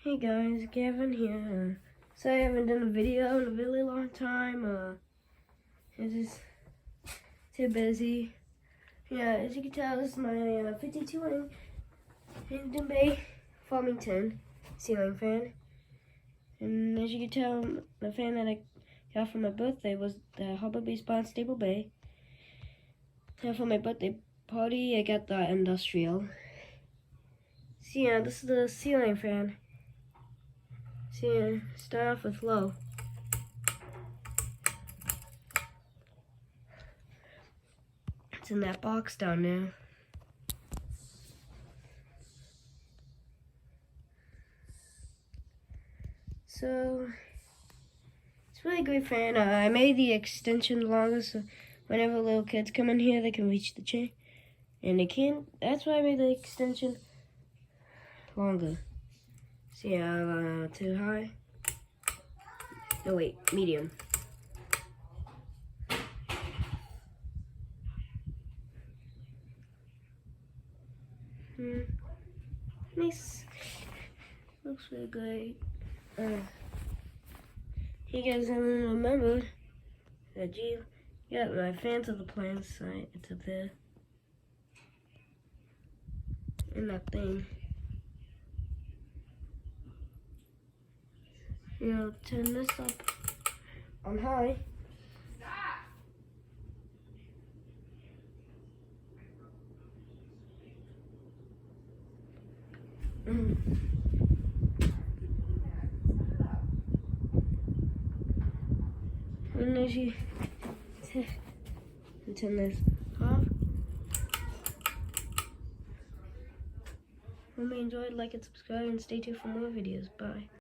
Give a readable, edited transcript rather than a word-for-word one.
Hey guys, Gavin here. So I haven't done a video in a really long time. It's just too busy. Yeah, as you can tell, this is my 52 Hampton Bay Farmington ceiling fan. And as you can tell, the fan that I got for my birthday was the Harbor Based Stable Bay. And for my birthday party, I got the industrial. So yeah, this is the ceiling fan. So yeah, start off with low. It's in that box down there. So it's a really great fan. I made the extension longer so whenever little kids come in here, they can reach the chair. And they can't. That's why I made the extension longer. So yeah, too high. No wait, medium. Nice. Looks really great. You guys haven't remembered that yeah, my fans of the plans site. It's up there. In that thing. You know, turn this up on high. And as you turn this off. Hope you enjoyed, like and subscribe, and stay tuned for more videos. Bye.